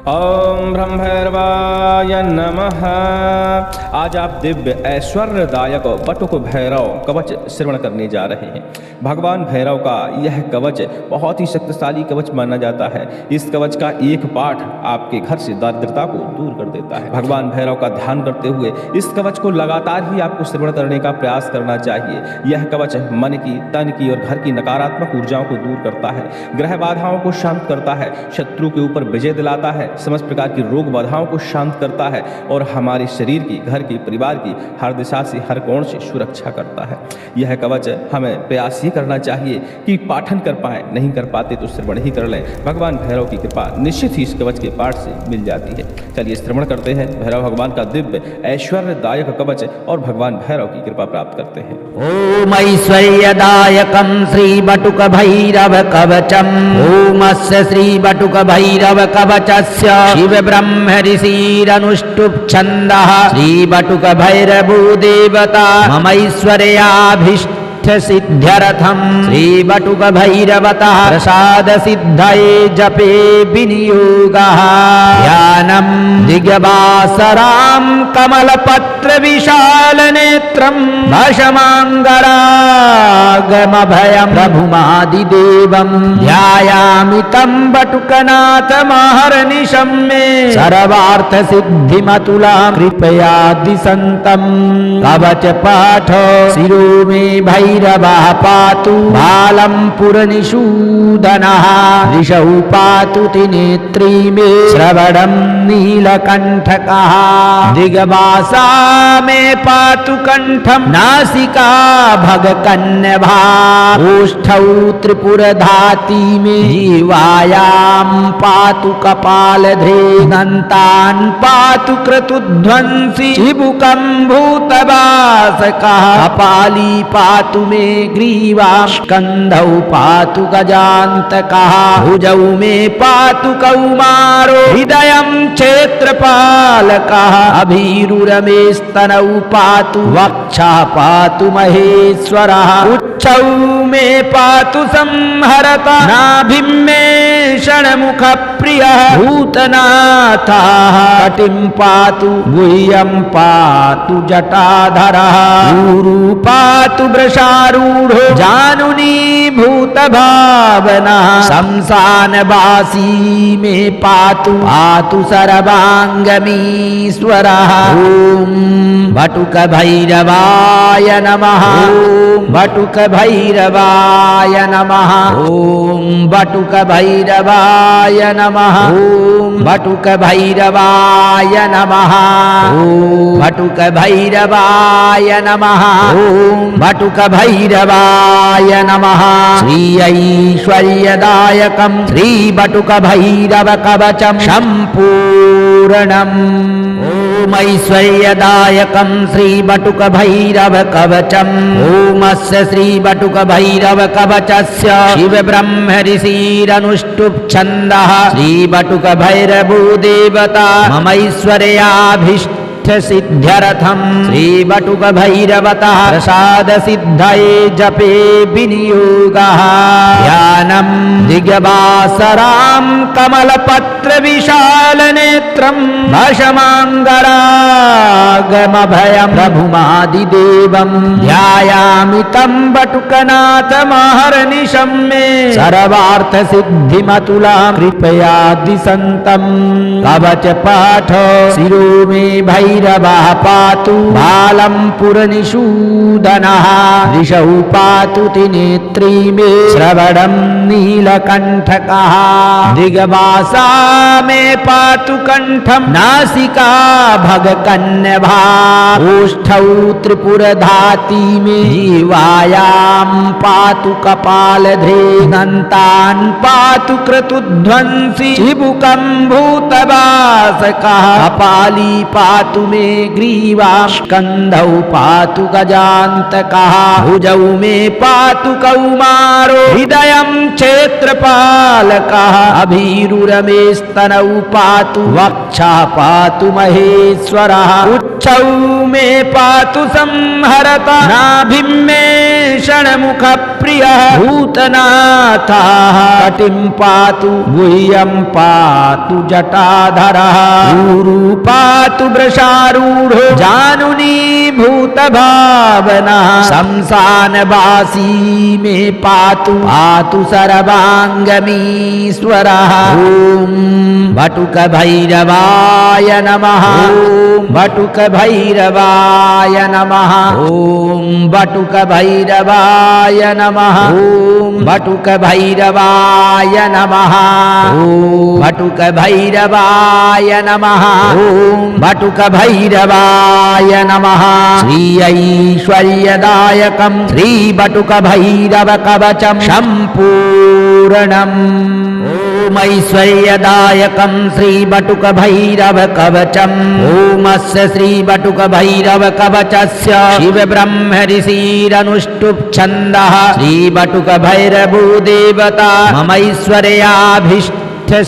ओम ब्रह्मभैरवाय नमः। आज आप दिव्य ऐश्वर्यदायक बटुक भैरव कवच श्रवण करने जा रहे हैं। भगवान भैरव का यह कवच बहुत ही शक्तिशाली कवच माना जाता है। इस कवच का एक पाठ आपके घर से दारिद्रता को दूर कर देता है। भगवान भैरव का ध्यान करते हुए इस कवच को लगातार ही आपको श्रवण करने का प्रयास करना चाहिए। यह कवच मन की, तन की और घर की नकारात्मक ऊर्जाओं को दूर करता है, ग्रह बाधाओं को शांत करता है, शत्रु के ऊपर विजय दिलाता है, समस्त प्रकार की रोग बाधाओं को शांत करता है और हमारे शरीर की, घर की, परिवार की हर दिशा से, हर कोण से सुरक्षा करता है। यह कवच हमें प्रयास ही करना चाहिए कि पाठन कर पाए, नहीं कर पाते तो श्रवण ही कर लें। भगवान भैरव की कृपा निश्चित ही इस कवच के पाठ से मिल जाती है। चलिए श्रवण करते हैं भैरव भगवान का दिव्य ऐश्वर्यदायक कवच और भगवान भैरव की कृपा प्राप्त करते हैं। ओम ऐश्वर्यदायकं श्री बटुक भैरव कवचम्। ओमस्य श्री बटुक भैरव कवचस्य शिव ब्रह्म ऋषिरनुष्टुप् छन्दः। श्री बटुक भैरवो देवता ममैश्वर्याभीष्ट सिद्ध्यर्थम। श्री बटुक भैरवतः प्रसाद सिद्धये जपे विनियोगः। ध्यानं दिग्वासरां कमलपत्र विशाल नेत्रं भस्मांगरागमभयं प्रभुमादिदेवं ध्यायामि तं बटुकनाथ महर्निशं मे सर्वार्थ सिद्धिमतुलां कृपया दिशन्तं। कवच पाठ शिरो मे भैरवः पातु बालं पुरनिषूदनः। ऋषौ पातु त्रिनेत्री मे श्रवणं नीलकण्ठकः। दिग्वासा मे पातु कण्ठं नासिका भगकन्यभा। ओष्ठौ त्रिपुरधाती मे जीवायां पातु कपालधे। दन्तान् पातु क्रतुध्वंसी चिबुकं भूतवासकः। कपाली पातु मे ग्रीवा स्कन्धौ पातु गजान्तकः। भुजौ मे पातु कौमारो हृदयं क्षेत्रपालकः। अभीरुरमे स्तनौ पातु वक्षः पातु महेश्वरः। उच्छौ मे पातु संहरता नाभिं मे षण्मुखप्रियः। भूतनाथः कटिं पातु गुह्यं पातु जटाधरः। ऊरू पातु वृषारूढो जानुनी भूतभावनः। शमशानवासी मे पातु पातु सर्वाङ्गमीश्वरः। ॐ बटुक भैरवाय नमः। ॐ बटुक भैरवाय नमः। ॐ बटुक भैरवाय नमः। ॐ बटुक भैरवाय नमः। ॐ बटुक भैरवाय नमः। ॐ बटुक भैरवाय नमः। श्री ऐश्वर्यदायकं श्री बटुक भैरव कवचम् सम्पूर्णम्। ओम ऐश्वर्यदायकं श्री बटुक भैरव कवचम्। ओमस्य श्री बटुक भैरव कवचस्य शिव ब्रह्म ऋषिरनुष्टुप् छन्दः। श्री बटुक भैरवो देवता ममैश्वर्याभीष्ट सिद्ध्यर्थम। श्री बटुक भैरवतः प्रसाद सिद्धये जपे विनियोगः। ध्यानं दिग्वासरां कमलपत्र विशाल नेत्रं भस्मांगरागमभयं प्रभुमादिदेवं ध्यायामि तं बटुकनाथ महर्निशं मे सर्वार्थ सिद्धिमतुलां कृपया दिशन्तं। कवच पाठ शिरो मे भैरवः पातु बालं पुरनिषूदनः। ऋषौ पातु त्रिनेत्री मे श्रवणं नीलकण्ठकः। दिग्वासा मे पातु कण्ठं नासिका भगकन्यभा। ओष्ठौ त्रिपुरधाती मे जीवायां पातु कपालधे। दन्तान् पातु क्रतुध्वंसी चिबुकं भूतवासकः। कपाली पातु मे ग्रीवा स्कन्धौ पातु गजान्तकः। भुजौ मे पातु कौमारो हृदयं क्षेत्रपालकः। अभीरुरमे स्तनौ पातु वक्षः पातु महेश्वरः। उच्चौ मे पातु संहरता नाभिं मे षण्मुख प्रियः भूतनाथः कटिं पातु गुह्यं पातु जटाधरः ऊरू पातु वृषारूढो जानुनी भूतभावनः शंसानवासी मे पातु पातु सर्वाङ्गमीश्वरः ॐ वटुकभैरवाय नमः ॐ वटुकभैरवाय नमः ॐ वटुकभैरवाय नमः ॐ वटुकभैरवाय नमः ॐ वटुकभैरवाय नमः ॐ वटुकभैरवाय नमः श्री ऐश्वर्यदायकं श्री वटुकभैरव कवचं सम्पूर्णम् ऐश्वर्यदायकं श्री वटुकभैरव कवचम् ओमस्य श्री वटुकभैरव कवचस्य शिव ब्रह्म ऋषिरनुष्टुप् छन्दः श्री वटुकभैरवो देवता ममैश्वर्याभीष्ट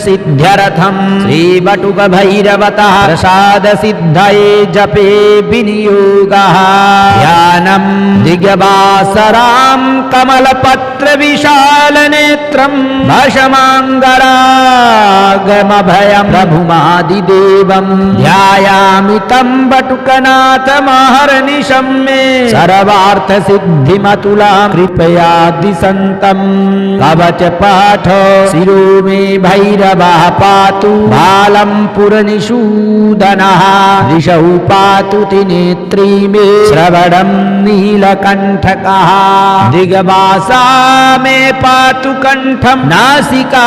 सिद्ध्यर्थं श्री वटुकभैरवतः प्रसाद सिद्धये जपे विनियोगः ध्यानं दिग्वासरां कमलपत्र विशाल नेत्रं भशमाङ्गरागमभयं प्रभुमादिदेवं ध्यायामि तं वटुकनाथमहर्निशं मे सर्वार्थ सिद्धिमतुलां कृपया दिशन्तं कवच पाठ शिरो मे भैरवः पातु बालं पुरनिषूदनः ऋषौ पातु त्रिनेत्री मे श्रवणं नीलकण्ठकः दिग्वासा मे पातु कण्ठं नासिका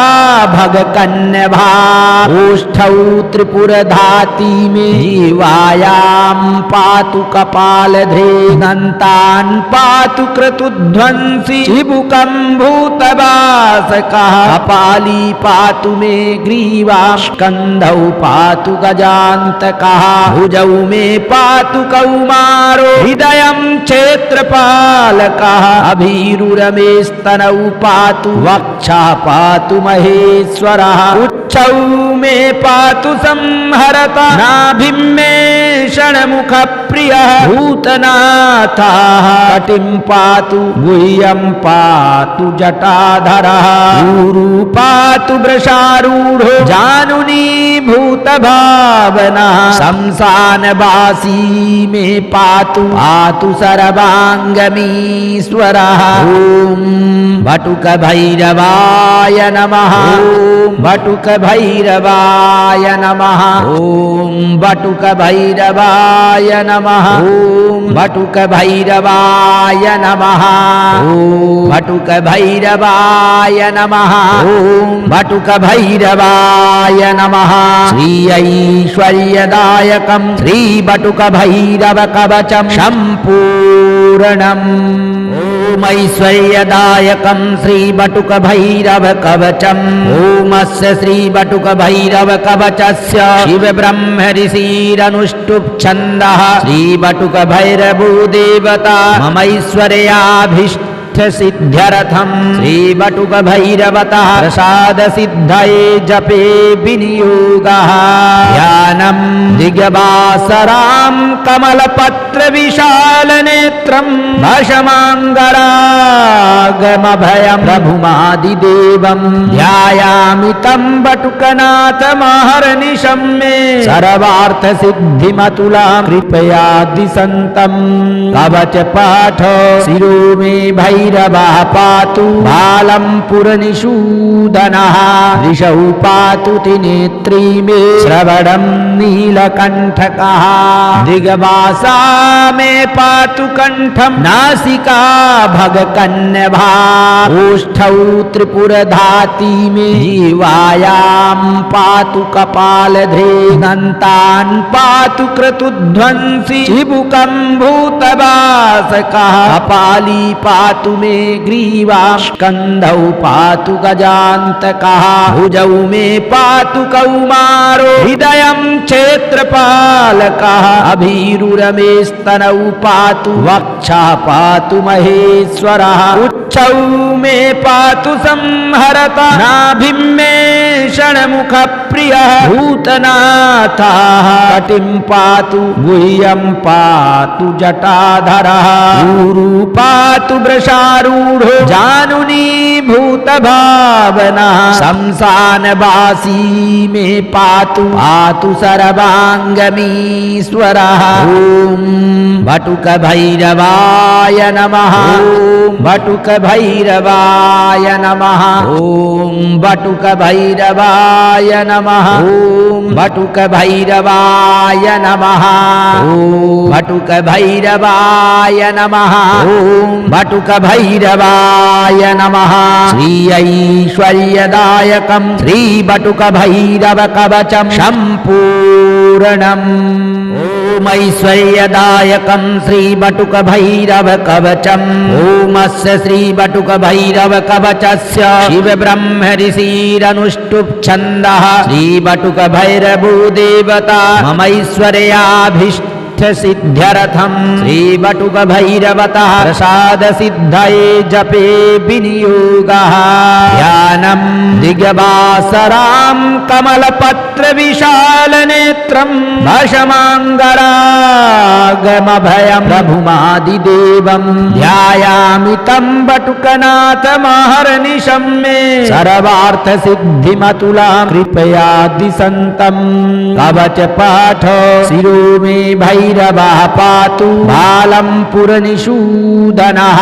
भगकन्यभा ओष्ठौ त्रिपुरधाती मे जीवायां पातु कपालधे दन्तान् पातु क्रतुध्वंसी चिबुकं भूतवासकः कपाली पातु मे ग्रीवां स्कन्धौ पातु गजान्तकः भुजौ मे पातु कौमारो हृदयं क्षेत्रपालकः अभीरुरमे स्तनौ पातु वक्षः पातु महेश्वरः उच्चौ मे पातु संहरता नाभिं मे षण्मुख प्रियः भूतनाथः कटिं पातु गुह्यं पातु जटाधरः ऊरू पातु वृषारूढो जानुनी भूतभावनः शंसानवासी मे पातु पातु सर्वाङ्गमीश्वरः ॐ वटुकभैरवाय नमः ॐ वटुकभैरवाय नमः ॐ वटुकभैरवाय नमः ॐ वटुकभैरवाय नमः ॐ वटुकभैरवाय नमः ॐ वटुकभैरवाय नमः श्री ऐश्वर्यदायकं श्री वटुकभैरव कवचं सम्पूर्णम् ऐश्वर्यदायकं श्री वटुकभैरव कवचम् ओमस्य श्री वटुकभैरव कवचस्य शिव ब्रह्म ऋषिरनुष्टुप् छन्दः श्री वटुकभैरवो देवता ममैश्वर्याभीष्ट सिद्ध्यर्थं श्री वटुकभैरवतः प्रसाद सिद्धये जपे विनियोगः ध्यानं दिग्वासरां कमलपत्र विशाल नेत्रं भशमाङ्गरागमभयं प्रभुमादिदेवं ध्यायामि तं वटुकनाथमहर्निशं मे सर्वार्थ सिद्धिमतुलां कृपया दिशन्तं कवच पाठ शिरो मे भैरवः पातु बालं पुरनिषूदनः ऋषौ पातु त्रिनेत्री मे श्रवणं नीलकण्ठकः दिग्वासा मे पातु कण्ठं नासिका भगकन्यभा ओष्ठौ त्रिपुरधाती मे जीवायां पातु कपालधे दन्तान् पातु क्रतुध्वंसी चिबुकं भूतवासकः कपाली पातु मे ग्रीवां स्कन्धौ पातु गजान्तकः भुजौ मे पातु कौमारो हृदयं क्षेत्रपालकः अभीरुरमे स्तनौ पातु वक्षः पातु महेश्वरः उच्चौ मे पातु संहरता नाभिं मे षण्मुख प्रियः भूतनाथः कटिं पातु गुह्यं पातु जटाधरः ऊरू पातु वृषारूढो जानुनी भूतभावनः शंसानवासी मे पातु पातु सर्वाङ्गमीश्वरः ॐ वटुकभैरवाय नमः ॐ वटुकभैरवाय नमः ॐ वटुकभैरवाय नमः ॐ वटुकभैरवाय नमः ॐ वटुकभैरवाय नमः ॐ वटुकभैरवाय नमः श्री ऐश्वर्यदायकं श्री वटुकभैरवकवचं सम्पूर्णम् ॐ ऐश्वर्यदायकं श्री वटुकभैरवकवचम् ॐ श्री वटुकभैरवकवचस्य शिवब्रह्म ऋषिरनुष्टुप् छन्दः श्री वटुकभैरवो देवता ममैश्वर्याभीष्ट सिद्ध्यर्थं श्री वटुकभैरवतः प्रसाद सिद्धये जपे विनियोगः ध्यानं दिग्वासरां कमलपत्र विशाल नेत्रं भशमाङ्गरागमभयं प्रभुमादिदेवं ध्यायामि तं वटुकनाथमहर्निशं मे सर्वार्थ सिद्धिमतुलां कृपया दिशन्तं कवच पाठ शिरो मे भैरवः पातु बालं पुरनिषूदनः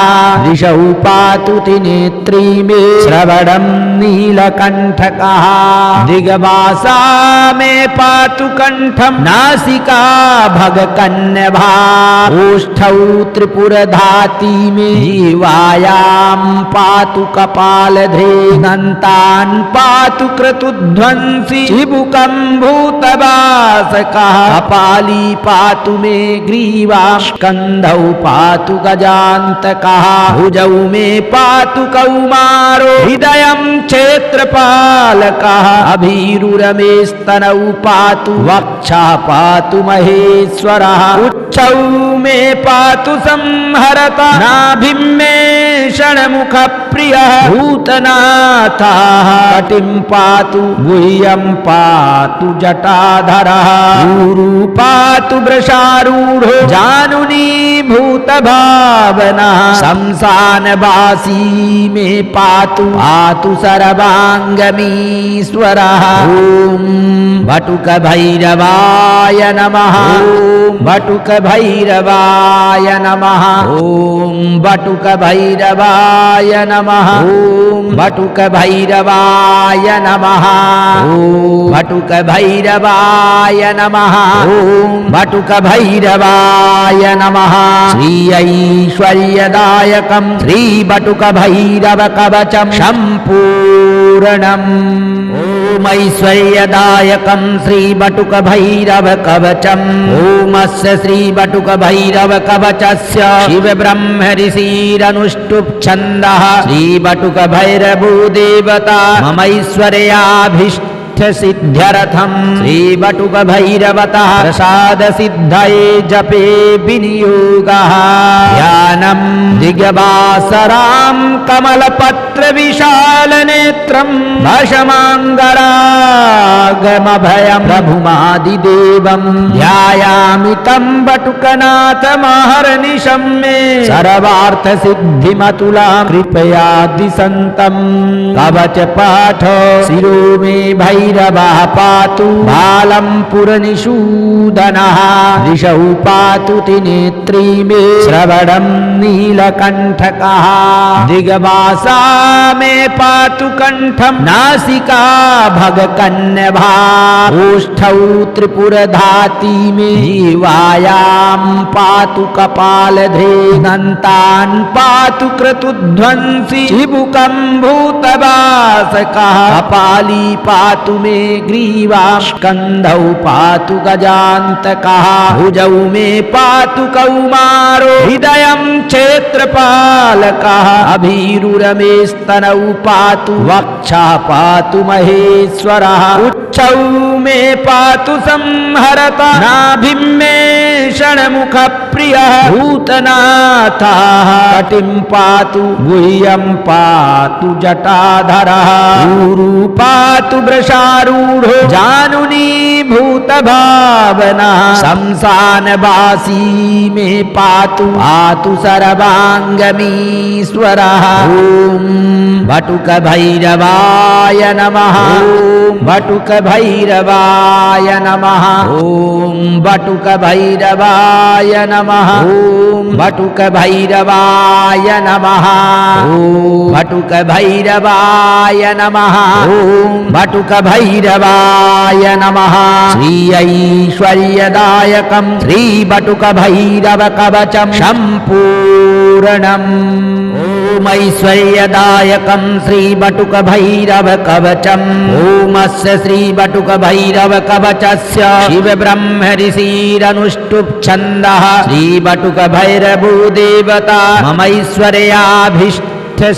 ऋषौ पातु त्रिनेत्री मे श्रवणं नीलकण्ठकः दिग्वासा मे पातु कण्ठं नासिका भगकन्यभा ओष्ठौ त्रिपुरधाती मे जीवायां पातु कपालधे दन्तान् पातु क्रतुध्वंसी चिबुकं भूतवासकः कपाली पातु मे ग्रीवा स्कन्धौ पातु गजान्तकः भुजौ मे पातु कौमारो हृदयं क्षेत्रपालकः अभीरुरमे स्तनौ पातु वक्षः पातु महेश्वरः उच्चौ मे पातु संहरता नाभिं मे षण्मुखप्रियः भूतनाथः कटिं पातु गुह्यं पातु जटाधरः ऊरू पातु वृषारूढो जानुनी भूतभावनः शंसानवासी मे पातु पातु सर्वाङ्गमीश्वरः ॐ वटुकभैरवाय नमः ॐ वटुकभैरवाय नमः ॐ वटुकभैरवाय नमः ॐ वटुकभैरवाय नमः ॐ वटुकभैरवाय नमः ॐ वटुकभैरवाय नमः श्री ऐश्वर्यदायकं श्री वटुकभैरवकवचं सम्पूर्णम् ॐ ऐश्वर्यदायकं श्री वटुकभैरवकवचम् ॐ श्री वटुकभैरवकवचस्य शिवब्रह्म ऋषिरनुष्टुप् छन्दः श्री वटुकभैरवो देवता ममैश्वर्याभीष्ट सिद्ध्यर्थं श्री वटुकभैरवतः प्रसाद सिद्धये जपे विनियोगः ध्यानं दिग्वासरां कमलपत्र विशाल नेत्रं भशमाङ्गरागमभयं प्रभुमादिदेवं ध्यायामि तं वटुकनाथमहर्निशं मे सर्वार्थ सिद्धिमतुलां कृपया दिशन्तं कवच पाठ शिरो मे भैरवः पातु बालं पुरनिषूदनः ऋषौ पातु त्रिनेत्री मे श्रवणं नीलकण्ठकः दिग्वासा मे पातु कण्ठं नासिका भगकन्यभा ओष्ठौ त्रिपुरधाती मे जीवायां पातु कपालधे दन्तान् पातु क्रतुध्वंसी चिबुकं भूतवासकः कपाली पातु मे ग्रीवा स्कन्धौ पातु गजान्तकः भुजौ मे पातु कौमारो हृदयं क्षेत्रपालकः अभीरुरमे स्तनौ पातु वक्षः पातु महेश्वरः उच्चौ मे पातु संहरता नाभिं मे षण्मुखप्रियः भूतनाथः कटिं पातु गुह्यं पातु जटाधरः ऊरू पातु वृषा वृषारूढ़ो जानुनी भूत भावना शमशानवासी में पातु पातु सर्वांगमीश्वरः। ओम बटुक भैरवाय नमः। ओम बटुक भैरवाय नमः। ओम बटुक भैरवाय नमः। ओम बटुक भैरवाय नमः। ओम बटुक भैरवाय नमः। ओम बटुक भैरवाय नमः। श्री ऐश्वर्यदायकं श्री बटुक भैरव कवचम संपूर्णम्। ओम ऐश्वर्यदायकं श्री बटुक भैरव कवचम्। ओमस्य श्री बटुक भैरव कवचस्य शिव ब्रह्म ऋषिरनुष्टुप् छन्दः। श्री बटुक भैरवो देवता ममैश्वर्याभीष्ट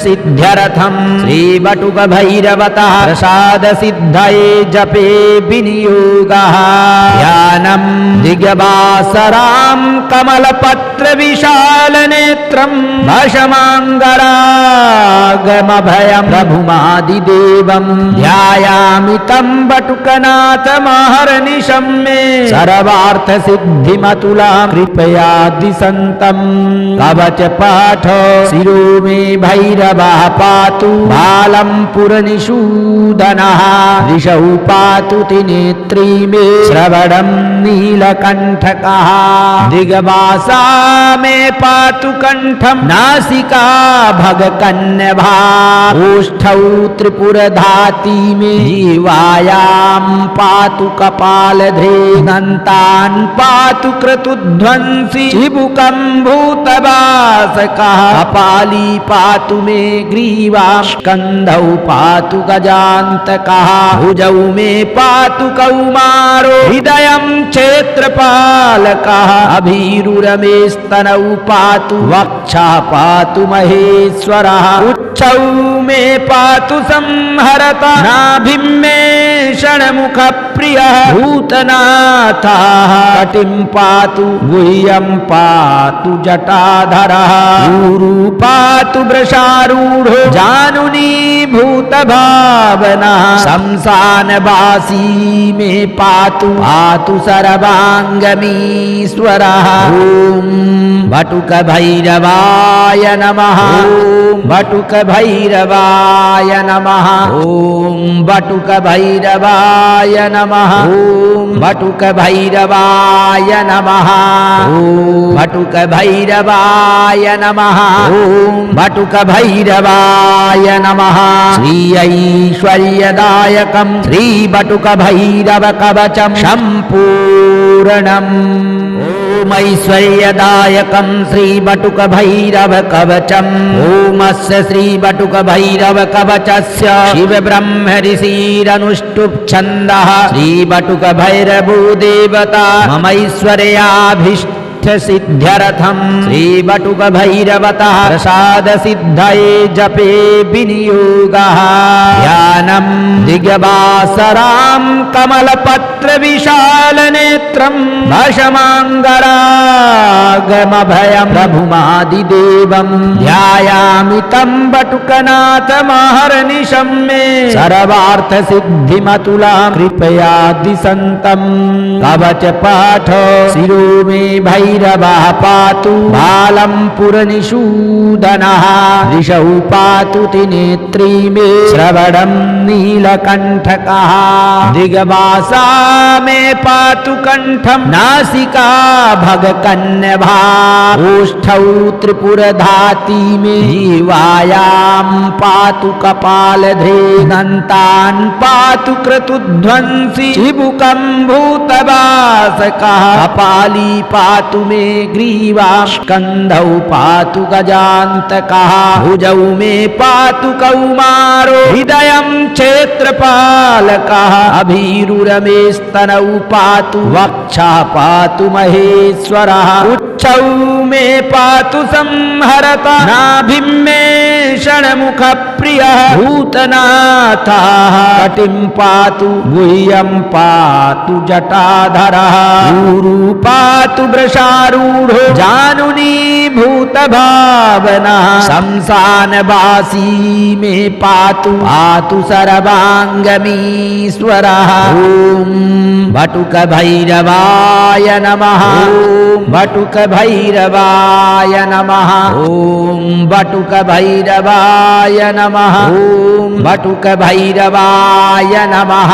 सिद्ध्यर्थम श्री बटुक भैरवतः प्रसाद सिद्धये जपे विनियोगः। ध्यानं दिग्वासरां कमलपत्र विशाल नेत्रं भशमांगरागमभयं प्रभुमादिदेवं ध्यायामि तं बटुकनाथ महर्निशं मे सर्वार्थ सिद्धिमतुलां कृपया दिशन्तं। कवच पाठ शिरो मे भैरवः पातु बालं पुरनिषूदनः। ऋषौ पातु त्रिनेत्री मे श्रवणं नीलकण्ठकः। दिग्वासा मे पातु कण्ठं नासिका भगकन्यभा। ओष्ठौ त्रिपुरधाती मे जीवायां पातु कपालधे। दन्तान् पातु क्रतुध्वंसी चिबुकं भूतवासकः। कपाली पातु मे ग्रीवा स्कन्धौ पातु गजान्तकः। भुजौ मे पातु कौमारो हृदयं क्षेत्रपालकः। अभीरुरमे स्तनौ पातु वक्षः पातु महेश्वरः। उच्छौ मे पातु संहरता नाभिं मे षण्मुखप्रियः भूतनाथः। कटिं पातु गुह्यं पातु जटाधरः। ऊरू पातु वृषारूढ़ो जानुनी भूत भावना शमशानवासी में पातु पातु सर्वांगमीश्वरः। ओम बटुक भैरवाय नमः। ओम बटुक भैरवाय नमः। ओम बटुक भैरवाय नमः। ओम बटुक भैरवाय नमः। ओम बटुक भैरवाय नमः। ओम बटुक भैरवाय नमः। श्री ऐश्वर्यदायकं श्री बटुक भैरव कवचम संपूर्णम्। ओम ऐश्वर्यदायकं श्री बटुक भैरव कवचम्। ओमस्य श्री बटुक भैरव कवचस्य शिव ब्रह्म ऋषिरनुष्टुप् छन्दः। श्री बटुक भैरवो देवता ममैश्वर्याभीष्ट सिद्ध्यर्थम श्री बटुक भैरवतः प्रसाद सिद्धये जपे विनियोगः। ध्यानं दिग्वासरां कमलपत्र विशाल नेत्रं भशमांगरागमभयं प्रभुमादिदेवं ध्यायामि तं बटुकनाथ महर्निशं मे सर्वार्थ सिद्धिमतुलां कृपया दिशन्तं। कवच पाठ शिरो मे भैरवः पातु बालं पुरनिषूदनः। ऋषौ पातु त्रिनेत्री मे श्रवणं नीलकण्ठकः। दिग्वासा मे पातु कण्ठं नासिका भगकन्यभा। ओष्ठौ त्रिपुरधाती मे जीवायां पातु कपालधे। दन्तान् पातु क्रतुध्वंसी चिबुकं भूतवासकः। कपाली पातु मे ग्रीवा स्कन्धौ पातु गजान्तकः। भुजौ मे पातु कौमारो हृदयं क्षेत्रपालकः। अभीरुरमे स्तनौ पातु वक्षः पातु महेश्वरः। उच्छौ मे पातु संहरता नाभिं मे षण्मुखप्रियः भूतनाथः। कटिं पातु गुह्यं पातु जटाधरः। ऊरू पातु वृषा वृषारूढ़ो जानुनी भूत भावना शमशानवासी में पातु पातु सर्वांगमीश्वरः ओम बटुक भैरवाय नमः ओम बटुक भैरवाय नमः ओम बटुक भैरवाय नमः ओम बटुक भैरवाय नमः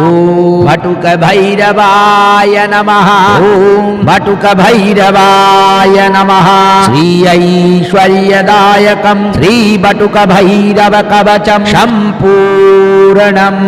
ओम बटुक भैरवाय नमः ओम बटुक भैरवाय नमः श्री ऐश्वर्यदायकं श्री बटुक भैरव कवचम संपूर्णम्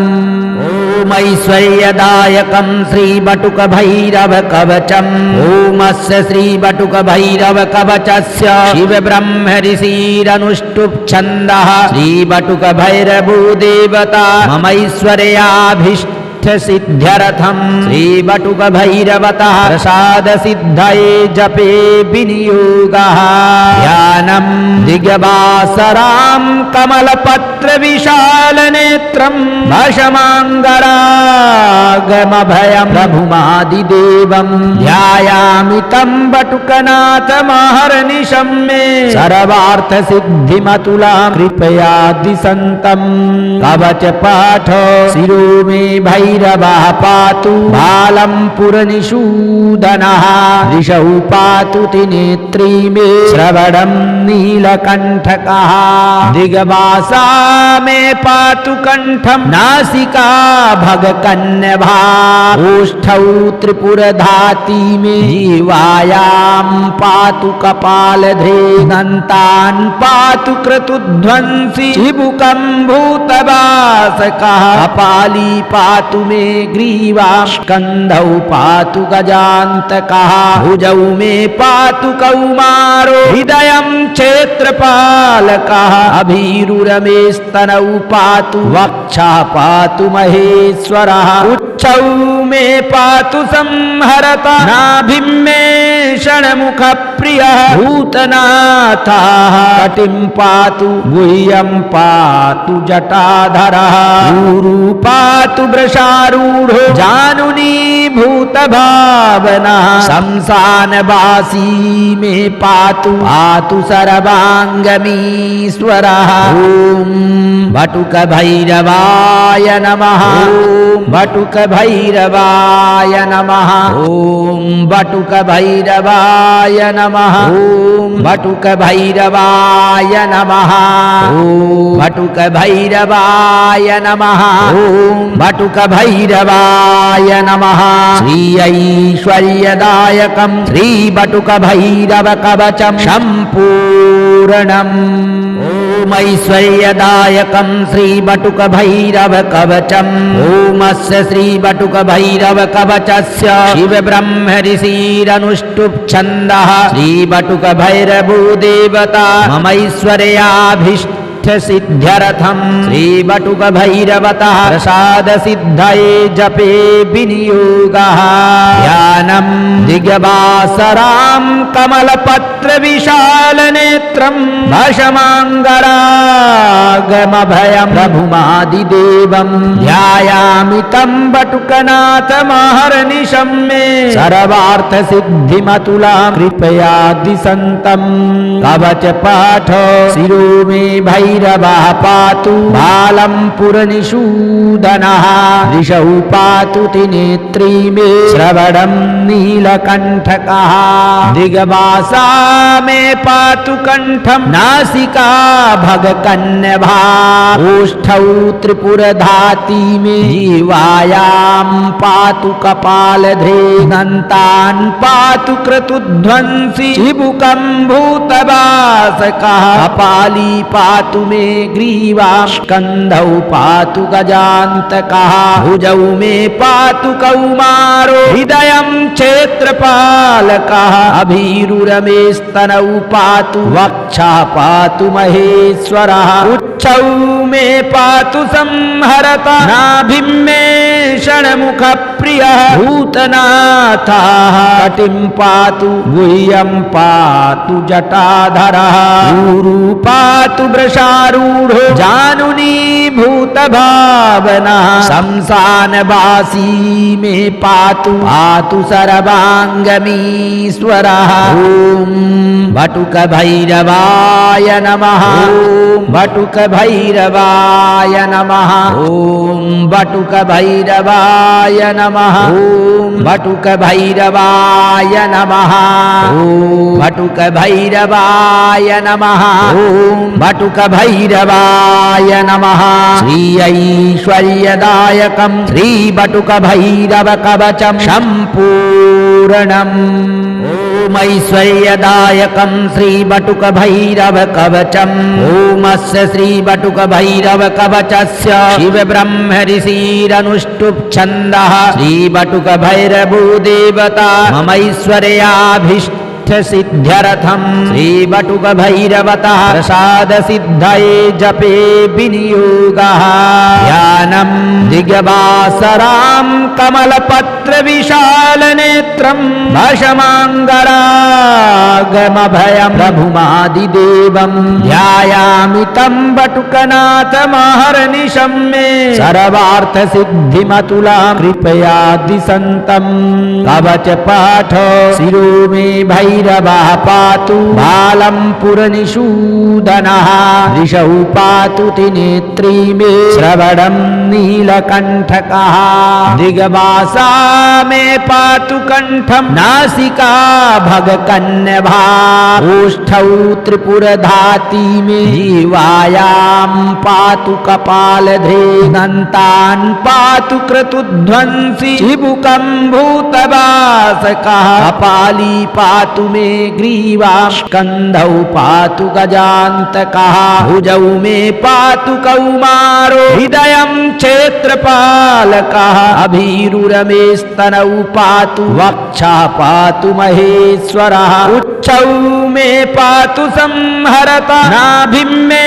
ओम ऐश्वर्यदायकं श्री बटुक भैरव कवचम् ओमस्य श्री बटुक भैरव कवचस्य शिव ब्रह्म ऋषिरनुष्टुप् छन्दः श्री बटुक भैरवो देवता ममैश्वर्याभीष्ट सिद्ध्यर्थम श्री बटुक भैरवतः प्रसाद सिद्धये जपे विनियोगः ध्यानं दिग्वासरां कमलपत्र विशाल नेत्रं भशमाङ्गरागमभयं प्रभुमादिदेवं ध्यायामि तं बटुकनाथ महर्निशं मे सर्वार्थ सिद्धिमतुलां कृपया दिशन्तं कवच पाठ शिरो मे भैरवः पातु बालं पुरनिषूदनः ऋषौ पातु त्रिनेत्री मे श्रवणं नीलकण्ठकः दिग्वासा मे पातु कण्ठं नासिका भगकन्यभा ओष्ठौ त्रिपुरधाती मे जीवायां पातु कपालधे दन्तान् पातु क्रतुध्वंसी चिबुकं भूतवासकः कपाली पातु मे ग्रीवां स्कन्धौ पातु गजान्तकः भुजौ मे पातु कौमारो हृदयं क्षेत्रपालकः अभीरुरमे स्तनौ पातु वक्षः पातु महेश्वरः उच्चौ मे पातु संहरता नाभिं मे षण्मुखप्रियः भूतनाथः कटिं पातु गुह्यं पातु जटाधरः ऊरू पातु वृषारूढ़ो जानुनी भूत भावना शमशानवासी में पातु पातु सर्वांगमीश्वरः ओम बटुक भैरवाय नमः ओम बटुक भैरवाय नमः ओम बटुक भैरवाय नमः ओम बटुक भैरवाय नमः ओम बटुक भैरवाय नमः ओम बटुक भैरवाय नमः श्री ऐश्वर्यदायकं श्री बटुक भैरव कवचम संपूर्णम् ओम ऐश्वर्यदायकं श्री बटुक भैरव कवचम् ओमस्य श्री बटुक भैरव कवचस्य शिव ब्रह्म ऋषिरनुष्टुप् छन्दः श्री बटुक भैरवो देवता ममैश्वर्याभीष्ट सिद्ध्यर्थम श्री बटुक भैरवतः प्रसाद सिद्धये जपे विनियोगः ध्यानं दिग्वासरां कमलपत्र विशाल नेत्रं भशमाङ्गरागमभयं प्रभुमादिदेवं ध्यायामि तं बटुकनाथ महर्निशं मे सर्वार्थ सिद्धिमतुलां कृपया दिशन्तं कवच पाठ शिरो मे भैरवः पातु बालं पुरनिषूदनः ऋषौ पातु त्रिनेत्री मे श्रवणं नीलकण्ठकः दिग्वासा मे पातु कण्ठं नासिका भगकन्यभा ओष्ठौ त्रिपुरधाती मे जीवायां पातु कपालधे दन्तान् पातु क्रतुध्वंसी चिबुकं भूतवासकः कपाली पातु मे ग्रीवां स्कन्धौ पातु गजान्तकः भुजौ मे पातु कौमारो हृदयं क्षेत्रपालकः अभीरुरमे स्तनौ पातु वक्षः पातु महेश्वरः उच्च उच्चौ मे पातु संहरता नाभिं मे षण्मुख प्रियः भूतनाथः कटिं पातु गुह्यं पातु जटाधरः ऊरू पातु वृषारूढो जानुनी भूतभावनः शंसानवासी मे पातु सर्वाङ्गमीश्वरः ॐ वटुकभैरवाय नमः ॐ वटुकभैरवाय नमः ॐ वटुकभैरवाय नमः ॐ वटुकभैरवाय नमः ॐ वटुकभैरवाय नमः ॐ वटुकभैरवाय नमः श्री ऐश्वर्यदायकं श्रीवटुकभैरवकवचं सम्पूर्णम् ॐ ऐश्वर्यदायकं श्रीवटुकभैरवकवचम् ॐ श्रीवटुकभैरवकवचस्य शिवब्रह्म ऋषिरनुष्टुप् छन्दः श्रीवटुकभैरवो देवता ममैश्वर्याभीष्ट सिद्ध्यर्थं श्रीवटुकभैरवतः प्रसादसिद्धये जपे विनियोगः ध्यानं दिग्वासरां कमलपत्रविशालनेत्रं भशमाङ्गरागमभयं प्रभुमादिदेवं ध्यायामि तं वटुकनाथमहर्निशं मे सर्वार्थसिद्धिमतुलां कृपयादिसन्तं कवचपाठ शिरो मे भैरवः पातु बालं पुरनिषूदनः ऋषौ पातु त्रिनेत्री मे श्रवणं नीलकण्ठकः दिग्वासा मे पातु कण्ठं नासिका भगकन्यभा ओष्ठौ त्रिपुरधाती मे जीवायां पातु कपालधे दन्तान् पातु क्रतुध्वंसी चिबुकं भूतवासकः कपाली पातु मे ग्रीवा स्कन्धौ पातु गजान्तकः भुजौ मे पातु कौमारो हृदयं क्षेत्रपालकः अभीरुरमे स्तनौ पातु वक्षः पातु महेश्वरः उच्चौ मे पातु संहरता नाभिं मे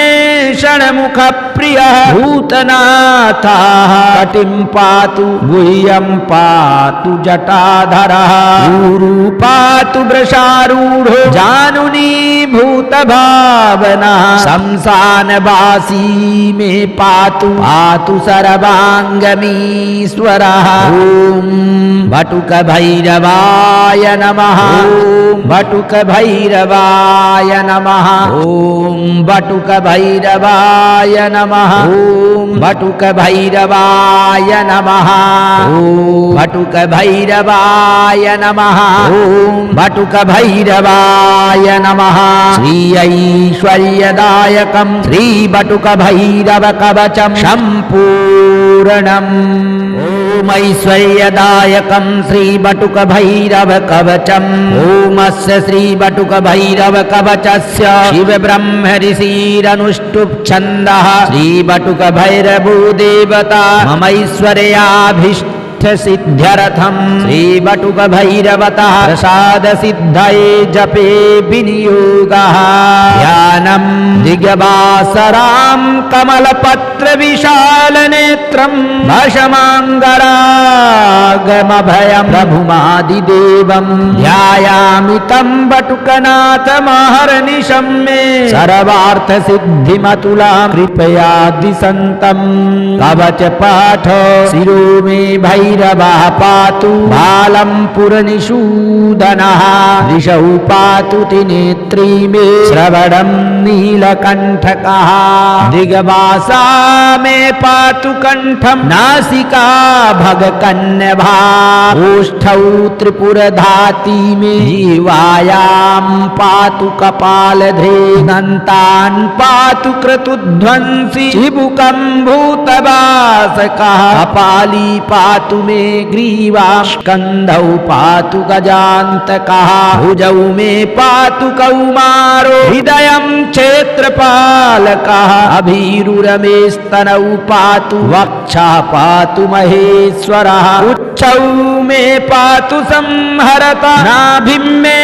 षण्मुख प्रियः भूतनाथः कटिं पातु गुह्यं पातु जटाधरः ऊरू पातु वृषारूढो जानुनी भूतभावनः शंसानवासी मे पातु सर्वाङ्गमीश्वरः ॐ वटुकभैरवाय नमः ॐ वटुकभैरवाय नमः ॐ वटुकभैरवाय नमः ॐ वटुकभैरवाय नमः ॐ वटुकभैरवाय नमः ॐ वटुकभैरवाय नमः श्री ऐश्वर्यदायकं श्रीवटुकभैरवकवचं सम्पूर्णम् ॐ ऐश्वर्यदायकं श्रीवटुकभैरवकवचम् ॐ श्रीवटुकभैरवकवचस्य शिवब्रह्म ऋषिरनुष्टुप् छन्दः श्रीवटुकभैरवो देवता ममैश्वर्याभीष्ट सिद्ध्यर्थं श्रीवटुकभैरवतः प्रसादसिद्धये जपे विनियोगः ध्यानं दिग्वासरां कमलपत्रविशालनेत्रं भशमाङ्गरागमभयं प्रभुमादिदेवं ध्यायामि तं वटुकनाथमहर्निशं मे सर्वार्थसिद्धिमतुलां कृपयादिसन्तं कवचपाठ शिरो मे भैरवः पातु बालं पुरनिषूदनः ऋषौ पातु त्रिनेत्री मे श्रवणं नीलकण्ठकः दिग्वासा मे पातु कण्ठं नासिका भगकन्यभा ओष्ठौ त्रिपुरधाती मे जीवायां पातु कपालधे दन्तान् पातु क्रतुध्वंसी चिबुकं भूतवासकः कपाली पातु मे ग्रीवा स्कन्धौ पातु गजान्तकः भुजौ मे पातु कौमारो हृदयं क्षेत्रपालकः अभीरुरमे स्तनौ पातु वक्षः पातु महेश्वरः उच्चौ मे पातु संहरता नाभिं मे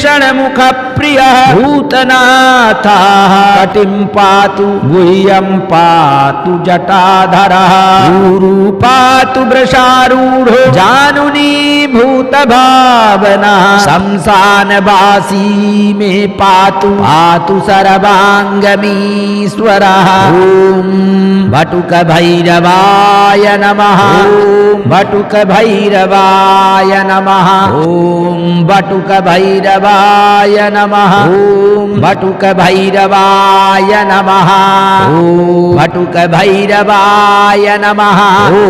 षण्मुख प्रियः भूतनाथः कटिं पातु गुह्यं पातु जटाधरः ऊरू पातु वृषारूढो जानुनी भूतभावना शंसानवासी मे पातु पातु सर्वाङ्गमीश्वरः ॐ वटुकभैरवाय नमः ॐ वटुकभैरवाय नमः ॐ वटुकभैरवाय नमः ॐ वटुकभैरवाय नमः ॐ वटुकभैरवाय नमः ॐ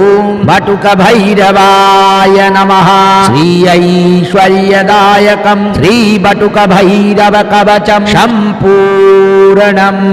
वटुकभैरवाय नमः श्री ऐश्वर्यदायकं श्रीवटुकभैरवकवचं सम्पूर्णम्।